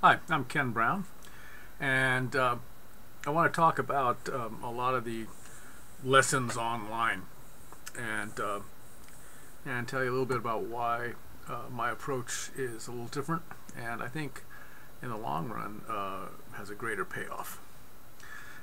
Hi, I'm Ken Brown, and I want to talk about a lot of the lessons online, and tell you a little bit about why my approach is a little different, and I think in the long run has a greater payoff.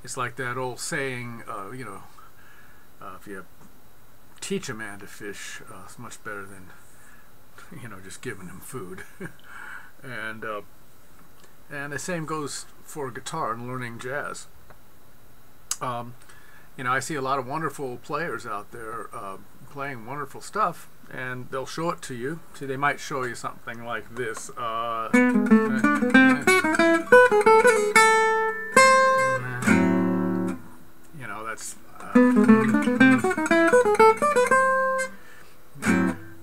It's like that old saying, if you teach a man to fish, it's much better than just giving him food. And the same goes for guitar and learning jazz. I see a lot of wonderful players out there playing wonderful stuff, and they'll show it to you. See, they might show you something like this. That's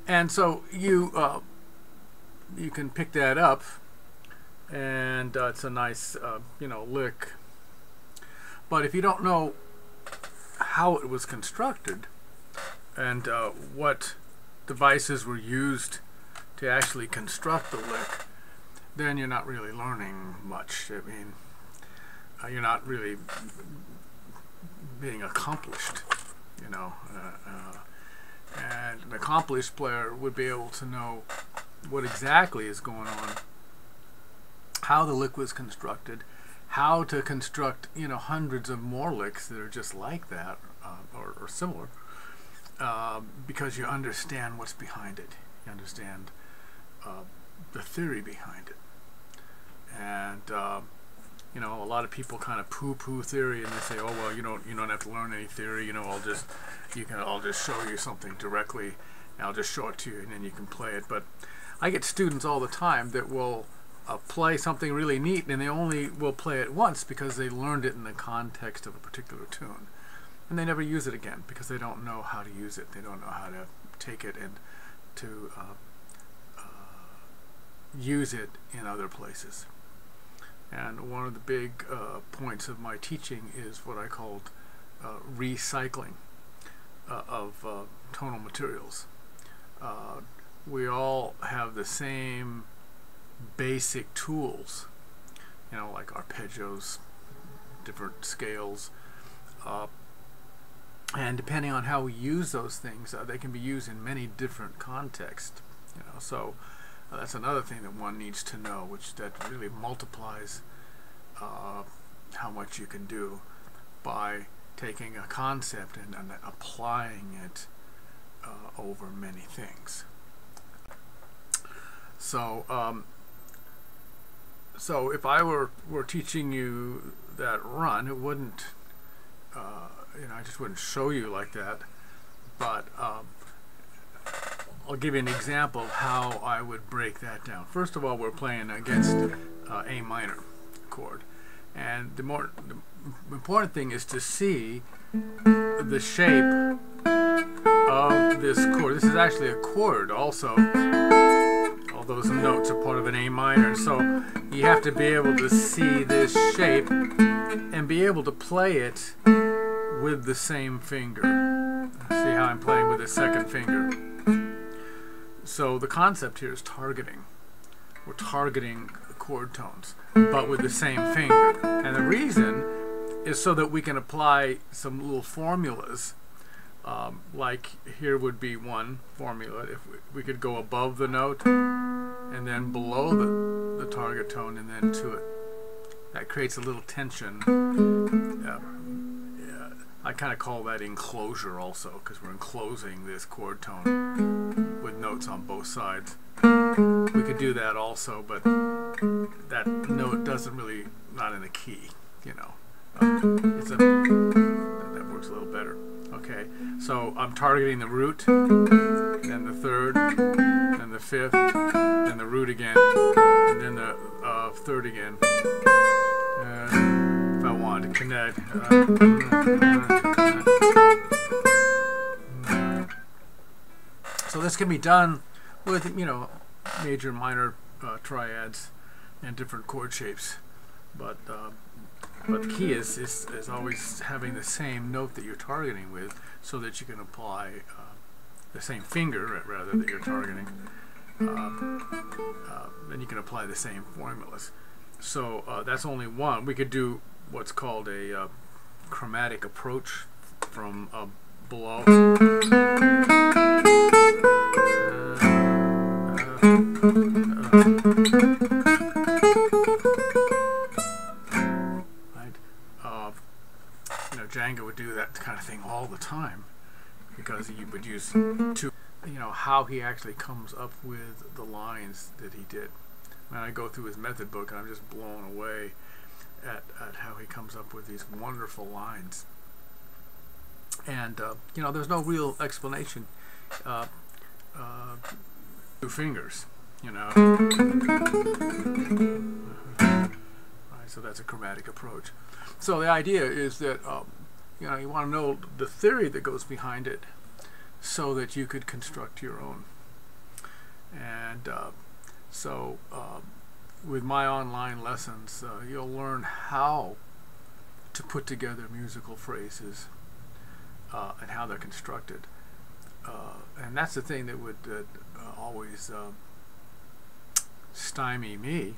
and so you can pick that up, and it's a nice lick. But if you don't know how it was constructed and what devices were used to actually construct the lick, then you're not really learning much. I mean, you're not really being accomplished, and an accomplished player would be able to know what exactly is going on, how the lick was constructed, how to construct hundreds of more licks that are just like that or similar, because you understand what's behind it. You understand the theory behind it. And a lot of people kind of poo-poo theory, and they say, oh well, you don't have to learn any theory, I'll just show you something directly, and I'll just show it to you and then you can play it. But I get students all the time that will play something really neat, and they only will play it once because they learned it in the context of a particular tune, and they never use it again because they don't know how to use it. They don't know how to take it and to use it in other places. And one of the big points of my teaching is what I called recycling of tonal materials. We all have the same basic tools, like arpeggios, different scales, and depending on how we use those things, they can be used in many different contexts. So that's another thing that one needs to know, that really multiplies how much you can do by taking a concept and applying it over many things. So if I were teaching you that run, it wouldn't, I just wouldn't show you like that. But I'll give you an example of how I would break that down. First of all, we're playing against A minor chord, and the important thing is to see the shape of this chord. This is actually a chord also. All those notes are part of an A minor, so you have to be able to see this shape and be able to play it with the same finger. See how I'm playing with the second finger. So the concept here is targeting. We're targeting the chord tones, but with the same finger. And the reason is so that we can apply some little formulas. Like here would be one formula. If we could go above the note and then below the target tone and then to it. That creates a little tension. I kind of call that enclosure also, because we're enclosing this chord tone with notes on both sides. We could do that also, but that note doesn't really, not in the key, that works a little better. Okay, so I'm targeting the root, then the third, then the fifth, then the root again, and then the third again. If I wanted to connect. So this can be done with major, minor triads and different chord shapes, but the key is always having the same note that you're targeting with, so that you can apply the same finger rather that you're targeting. Then you can apply the same formulas. So that's only one. We could do what's called a chromatic approach from below. Right? Django would do that kind of thing all the time because he would use two. How he actually comes up with the lines that he did. When I go through his method book, and I'm just blown away at how he comes up with these wonderful lines. And there's no real explanation. Two fingers, Right, so that's a chromatic approach. So the idea is that you want to know the theory that goes behind it, so that you could construct your own. And so with my online lessons, you'll learn how to put together musical phrases and how they're constructed. And that's the thing that would always stymie me,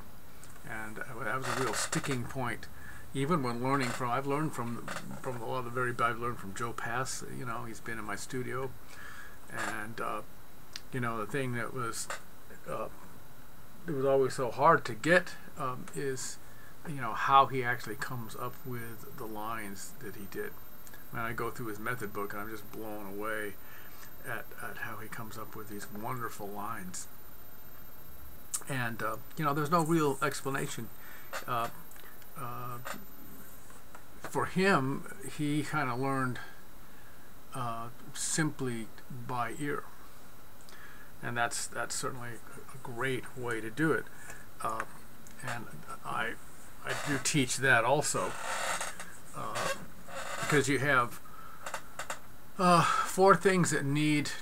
and that was a real sticking point. Even when learning from, I've learned from a lot of the I've learned from Joe Pass. He's been in my studio, and the thing that was always so hard to get is how he actually comes up with the lines that he did. When I go through his method book, and I'm just blown away at how he comes up with these wonderful lines. And there's no real explanation. For him, he kind of learned simply by ear, and that's certainly a great way to do it. And I do teach that also, because you have 4 things that need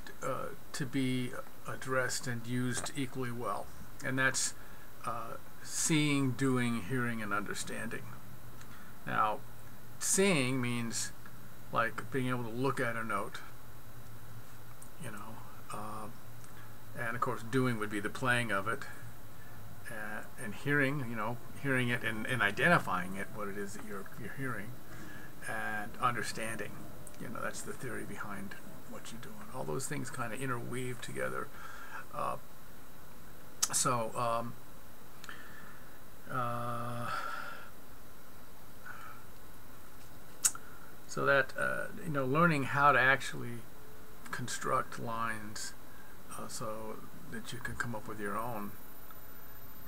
to be addressed and used equally well, and that's seeing, doing, hearing, and understanding. Now, seeing means like being able to look at a note, and of course doing would be the playing of it, and hearing, hearing it and identifying it, what it is that you're hearing, and understanding, that's the theory behind what you're doing. All those things kind of interweave together. So that learning how to actually construct lines so that you can come up with your own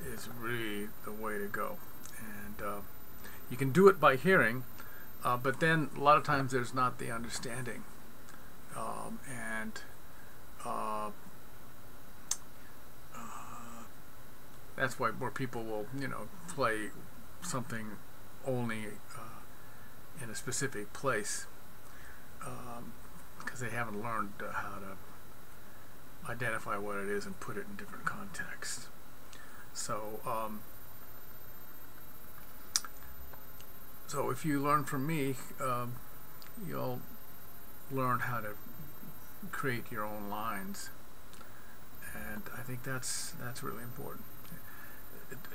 is really the way to go. And you can do it by hearing, but then a lot of times there's not the understanding, and that's why more people will play something only in a specific place, because they haven't learned how to identify what it is and put it in different contexts. So so if you learn from me, you'll learn how to create your own lines, and I think that's really important.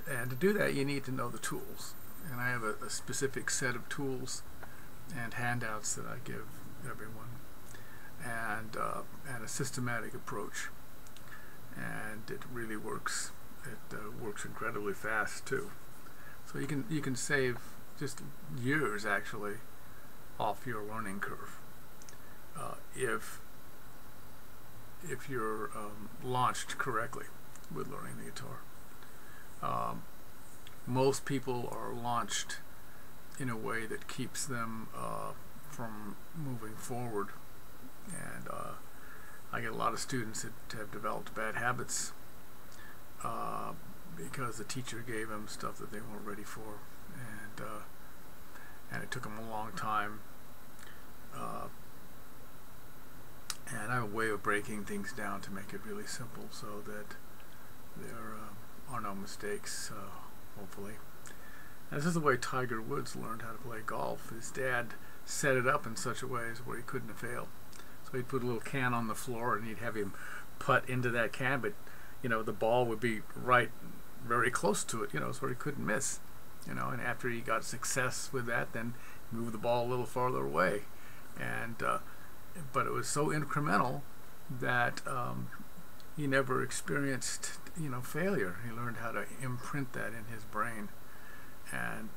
And to do that, you need to know the tools, and I have a specific set of tools and handouts that I give everyone, and a systematic approach, and it really works. It works incredibly fast too. So you can save just years actually off your learning curve if you're launched correctly with learning the guitar. Most people are launched in a way that keeps them from moving forward, and I get a lot of students that have developed bad habits because the teacher gave them stuff that they weren't ready for, and it took them a long time. And I have a way of breaking things down to make it really simple so that there are no mistakes, hopefully. And this is the way Tiger Woods learned how to play golf. His dad set it up in such a way as where he couldn't have failed. So he'd put a little can on the floor and he'd have him putt into that can, but the ball would be right very close to it, so he couldn't miss. you know, and after he got success with that, then move the ball a little farther away. And but it was so incremental that he never experienced, you know, failure. He learned how to imprint that in his brain, and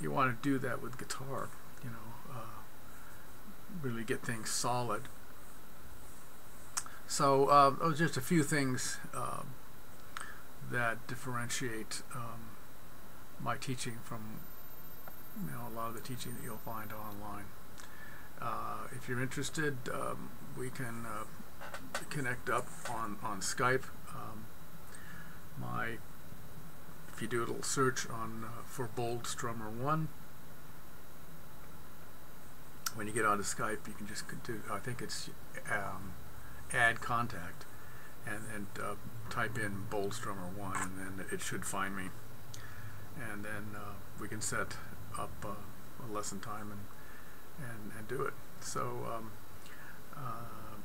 you want to do that with guitar, you know, really get things solid. So those are just a few things that differentiate my teaching from, you know, a lot of the teaching that you'll find online. If you're interested, we can connect up on Skype. If you do a little search on for Bold Strummer 1, when you get onto Skype, you can just do, I think it's add contact, and type in Bold Strummer 1, and then it should find me, and then we can set up a lesson time and do it. So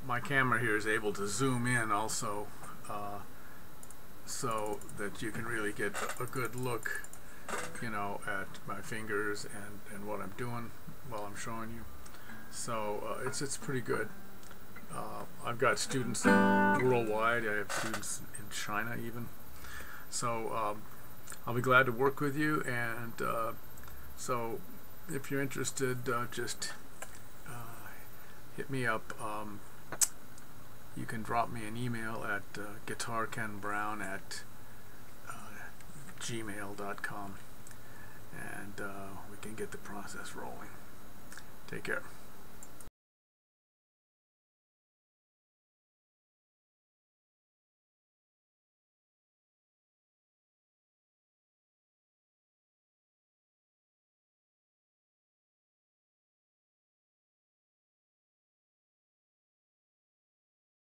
my camera here is able to zoom in also, so that you can really get a good look, you know, at my fingers and what I'm doing while I'm showing you. So it's pretty good. I've got students worldwide. I have students in China even. So I'll be glad to work with you, and so if you're interested, just hit me up. You can drop me an email at guitarkenbrown@gmail.com, and we can get the process rolling. Take care.